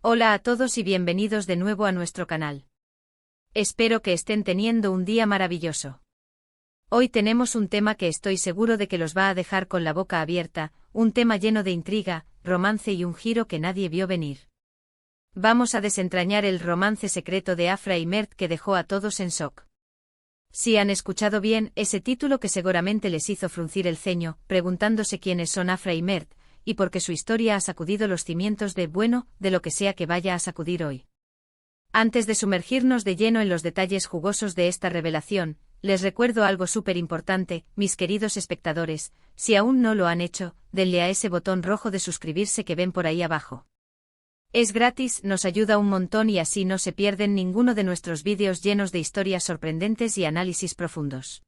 Hola a todos y bienvenidos de nuevo a nuestro canal. Espero que estén teniendo un día maravilloso. Hoy tenemos un tema que estoy seguro de que los va a dejar con la boca abierta, un tema lleno de intriga, romance y un giro que nadie vio venir. Vamos a desentrañar el romance secreto de Afra y Mert que dejó a todos en shock. Si han escuchado bien, ese título que seguramente les hizo fruncir el ceño, preguntándose quiénes son Afra y Mert, y porque su historia ha sacudido los cimientos de lo que sea que vaya a sacudir hoy. Antes de sumergirnos de lleno en los detalles jugosos de esta revelación, les recuerdo algo súper importante, mis queridos espectadores, si aún no lo han hecho, denle a ese botón rojo de suscribirse que ven por ahí abajo. Es gratis, nos ayuda un montón y así no se pierden ninguno de nuestros vídeos llenos de historias sorprendentes y análisis profundos.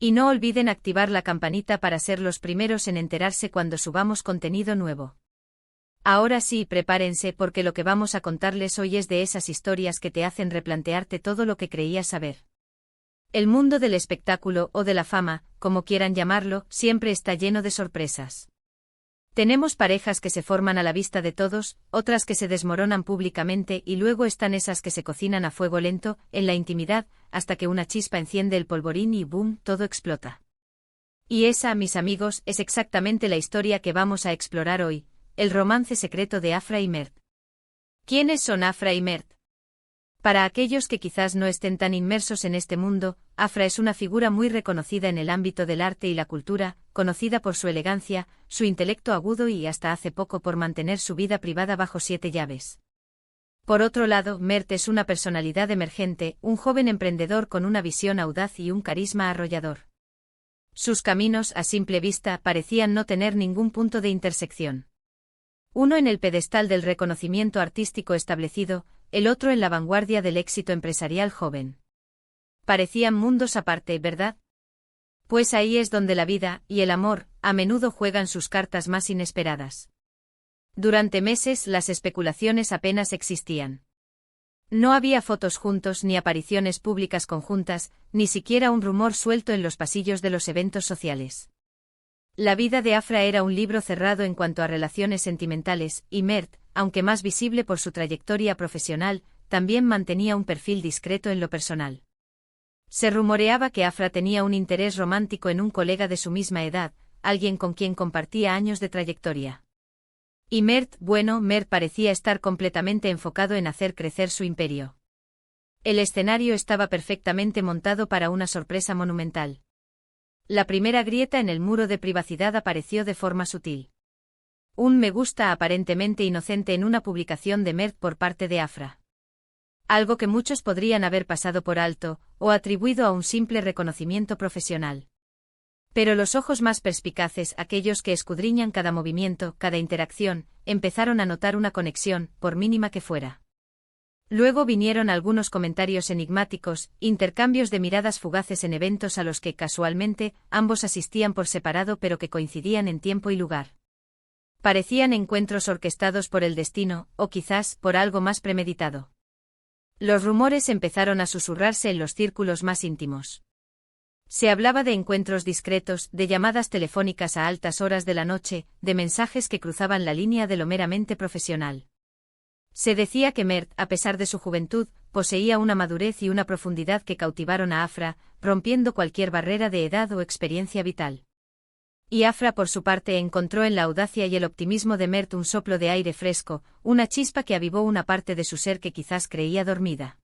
Y no olviden activar la campanita para ser los primeros en enterarse cuando subamos contenido nuevo. Ahora sí, prepárense porque lo que vamos a contarles hoy es de esas historias que te hacen replantearte todo lo que creías saber. El mundo del espectáculo o de la fama, como quieran llamarlo, siempre está lleno de sorpresas. Tenemos parejas que se forman a la vista de todos, otras que se desmoronan públicamente y luego están esas que se cocinan a fuego lento, en la intimidad, hasta que una chispa enciende el polvorín y ¡boom!, todo explota. Y esa, mis amigos, es exactamente la historia que vamos a explorar hoy, el romance secreto de Afra y Mert. ¿Quiénes son Afra y Mert? Para aquellos que quizás no estén tan inmersos en este mundo, Afra es una figura muy reconocida en el ámbito del arte y la cultura, conocida por su elegancia, su intelecto agudo y hasta hace poco por mantener su vida privada bajo 7 llaves. Por otro lado, Mert es una personalidad emergente, un joven emprendedor con una visión audaz y un carisma arrollador. Sus caminos, a simple vista, parecían no tener ningún punto de intersección. Uno en el pedestal del reconocimiento artístico establecido, el otro en la vanguardia del éxito empresarial joven. Parecían mundos aparte, ¿verdad? Pues ahí es donde la vida y el amor a menudo juegan sus cartas más inesperadas. Durante meses las especulaciones apenas existían. No había fotos juntos ni apariciones públicas conjuntas, ni siquiera un rumor suelto en los pasillos de los eventos sociales. La vida de Afra era un libro cerrado en cuanto a relaciones sentimentales, y Mert, aunque más visible por su trayectoria profesional, también mantenía un perfil discreto en lo personal. Se rumoreaba que Afra tenía un interés romántico en un colega de su misma edad, alguien con quien compartía años de trayectoria. Y Mert parecía estar completamente enfocado en hacer crecer su imperio. El escenario estaba perfectamente montado para una sorpresa monumental. La primera grieta en el muro de privacidad apareció de forma sutil. Un me gusta aparentemente inocente en una publicación de Mert por parte de Afra. Algo que muchos podrían haber pasado por alto, o atribuido a un simple reconocimiento profesional. Pero los ojos más perspicaces, aquellos que escudriñan cada movimiento, cada interacción, empezaron a notar una conexión, por mínima que fuera. Luego vinieron algunos comentarios enigmáticos, intercambios de miradas fugaces en eventos a los que, casualmente, ambos asistían por separado pero que coincidían en tiempo y lugar. Parecían encuentros orquestados por el destino, o quizás, por algo más premeditado. Los rumores empezaron a susurrarse en los círculos más íntimos. Se hablaba de encuentros discretos, de llamadas telefónicas a altas horas de la noche, de mensajes que cruzaban la línea de lo meramente profesional. Se decía que Mert, a pesar de su juventud, poseía una madurez y una profundidad que cautivaron a Afra, rompiendo cualquier barrera de edad o experiencia vital. Y Afra por su parte encontró en la audacia y el optimismo de Mert un soplo de aire fresco, una chispa que avivó una parte de su ser que quizás creía dormida.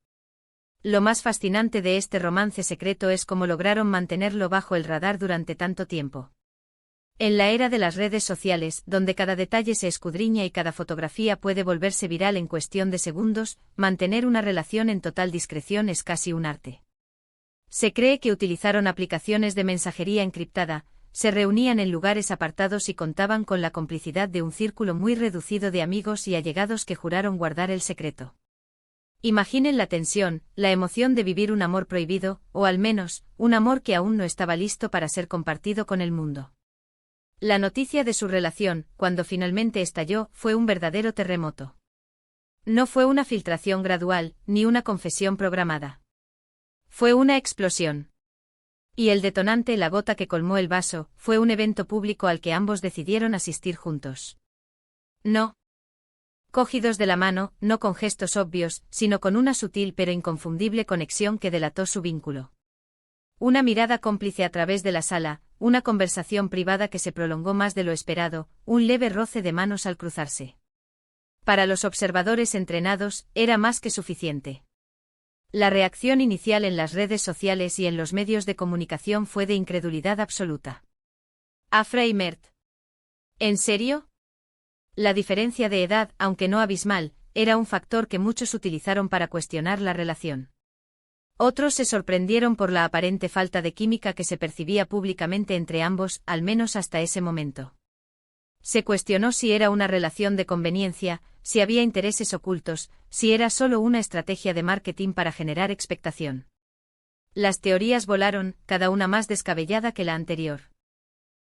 Lo más fascinante de este romance secreto es cómo lograron mantenerlo bajo el radar durante tanto tiempo. En la era de las redes sociales, donde cada detalle se escudriña y cada fotografía puede volverse viral en cuestión de segundos, mantener una relación en total discreción es casi un arte. Se cree que utilizaron aplicaciones de mensajería encriptada, se reunían en lugares apartados y contaban con la complicidad de un círculo muy reducido de amigos y allegados que juraron guardar el secreto. Imaginen la tensión, la emoción de vivir un amor prohibido, o al menos, un amor que aún no estaba listo para ser compartido con el mundo. La noticia de su relación, cuando finalmente estalló, fue un verdadero terremoto. No fue una filtración gradual, ni una confesión programada. Fue una explosión. Y el detonante, la gota que colmó el vaso, fue un evento público al que ambos decidieron asistir juntos. No Cogidos de la mano, no con gestos obvios, sino con una sutil pero inconfundible conexión que delató su vínculo. Una mirada cómplice a través de la sala, una conversación privada que se prolongó más de lo esperado, un leve roce de manos al cruzarse. Para los observadores entrenados, era más que suficiente. La reacción inicial en las redes sociales y en los medios de comunicación fue de incredulidad absoluta. Afra y Mert. ¿En serio? La diferencia de edad, aunque no abismal, era un factor que muchos utilizaron para cuestionar la relación. Otros se sorprendieron por la aparente falta de química que se percibía públicamente entre ambos, al menos hasta ese momento. Se cuestionó si era una relación de conveniencia, si había intereses ocultos, si era solo una estrategia de marketing para generar expectación. Las teorías volaron, cada una más descabellada que la anterior.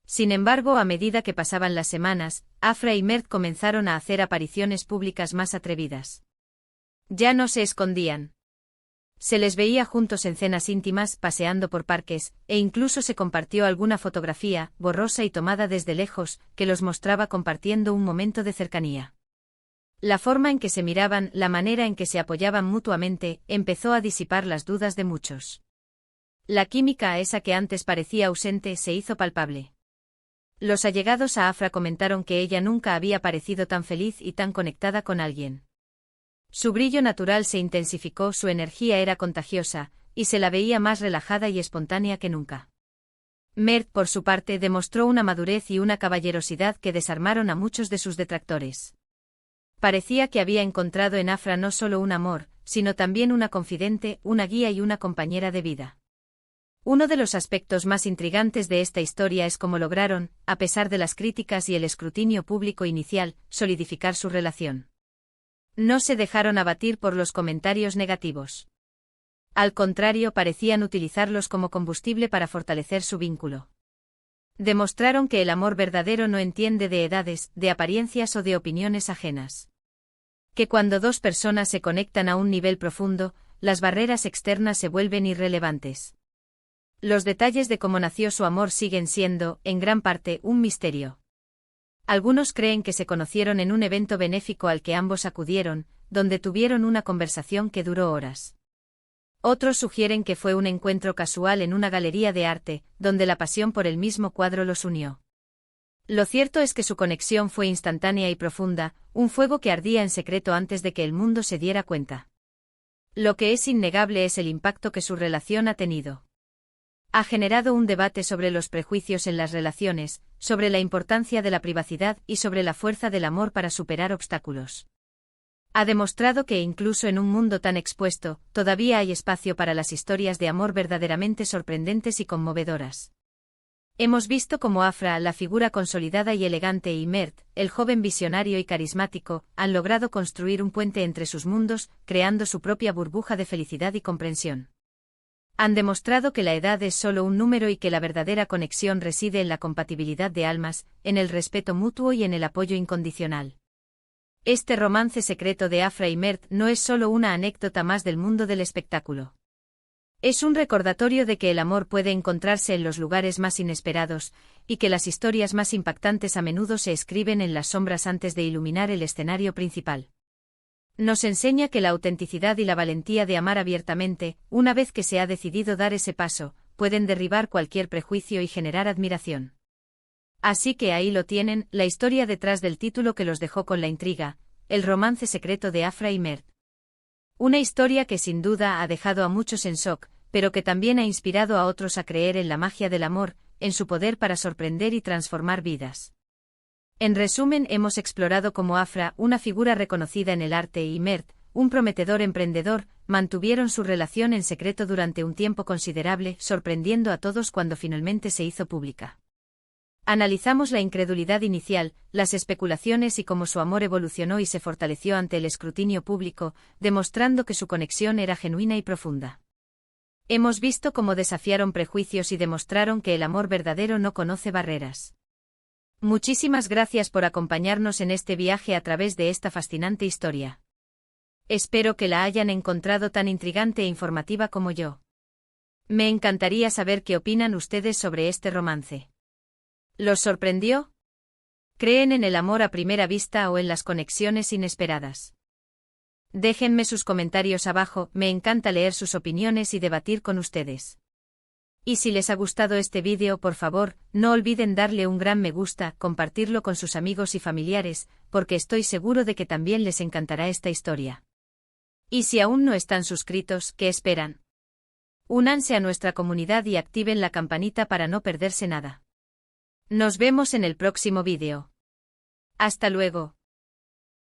Sin embargo, a medida que pasaban las semanas, Afra y Mert comenzaron a hacer apariciones públicas más atrevidas. Ya no se escondían. Se les veía juntos en cenas íntimas, paseando por parques, e incluso se compartió alguna fotografía, borrosa y tomada desde lejos, que los mostraba compartiendo un momento de cercanía. La forma en que se miraban, la manera en que se apoyaban mutuamente, empezó a disipar las dudas de muchos. La química, esa que antes parecía ausente, se hizo palpable. Los allegados a Afra comentaron que ella nunca había parecido tan feliz y tan conectada con alguien. Su brillo natural se intensificó, su energía era contagiosa, y se la veía más relajada y espontánea que nunca. Mert, por su parte, demostró una madurez y una caballerosidad que desarmaron a muchos de sus detractores. Parecía que había encontrado en Afra no solo un amor, sino también una confidente, una guía y una compañera de vida. Uno de los aspectos más intrigantes de esta historia es cómo lograron, a pesar de las críticas y el escrutinio público inicial, solidificar su relación. No se dejaron abatir por los comentarios negativos. Al contrario, parecían utilizarlos como combustible para fortalecer su vínculo. Demostraron que el amor verdadero no entiende de edades, de apariencias o de opiniones ajenas. Que cuando dos personas se conectan a un nivel profundo, las barreras externas se vuelven irrelevantes. Los detalles de cómo nació su amor siguen siendo, en gran parte, un misterio. Algunos creen que se conocieron en un evento benéfico al que ambos acudieron, donde tuvieron una conversación que duró horas. Otros sugieren que fue un encuentro casual en una galería de arte, donde la pasión por el mismo cuadro los unió. Lo cierto es que su conexión fue instantánea y profunda, un fuego que ardía en secreto antes de que el mundo se diera cuenta. Lo que es innegable es el impacto que su relación ha tenido. Ha generado un debate sobre los prejuicios en las relaciones, sobre la importancia de la privacidad y sobre la fuerza del amor para superar obstáculos. Ha demostrado que incluso en un mundo tan expuesto, todavía hay espacio para las historias de amor verdaderamente sorprendentes y conmovedoras. Hemos visto cómo Afra, la figura consolidada y elegante, y Mert, el joven visionario y carismático, han logrado construir un puente entre sus mundos, creando su propia burbuja de felicidad y comprensión. Han demostrado que la edad es solo un número y que la verdadera conexión reside en la compatibilidad de almas, en el respeto mutuo y en el apoyo incondicional. Este romance secreto de Afra y Mert no es solo una anécdota más del mundo del espectáculo. Es un recordatorio de que el amor puede encontrarse en los lugares más inesperados, y que las historias más impactantes a menudo se escriben en las sombras antes de iluminar el escenario principal. Nos enseña que la autenticidad y la valentía de amar abiertamente, una vez que se ha decidido dar ese paso, pueden derribar cualquier prejuicio y generar admiración. Así que ahí lo tienen, la historia detrás del título que los dejó con la intriga, el romance secreto de Afra y Mert. Una historia que sin duda ha dejado a muchos en shock, pero que también ha inspirado a otros a creer en la magia del amor, en su poder para sorprender y transformar vidas. En resumen, hemos explorado cómo Afra, una figura reconocida en el arte, y Mert, un prometedor emprendedor, mantuvieron su relación en secreto durante un tiempo considerable, sorprendiendo a todos cuando finalmente se hizo pública. Analizamos la incredulidad inicial, las especulaciones y cómo su amor evolucionó y se fortaleció ante el escrutinio público, demostrando que su conexión era genuina y profunda. Hemos visto cómo desafiaron prejuicios y demostraron que el amor verdadero no conoce barreras. Muchísimas gracias por acompañarnos en este viaje a través de esta fascinante historia. Espero que la hayan encontrado tan intrigante e informativa como yo. Me encantaría saber qué opinan ustedes sobre este romance. ¿Los sorprendió? ¿Creen en el amor a primera vista o en las conexiones inesperadas? Déjenme sus comentarios abajo, me encanta leer sus opiniones y debatir con ustedes. Y si les ha gustado este vídeo, por favor, no olviden darle un gran me gusta, compartirlo con sus amigos y familiares, porque estoy seguro de que también les encantará esta historia. Y si aún no están suscritos, ¿qué esperan? Únanse a nuestra comunidad y activen la campanita para no perderse nada. Nos vemos en el próximo vídeo. Hasta luego.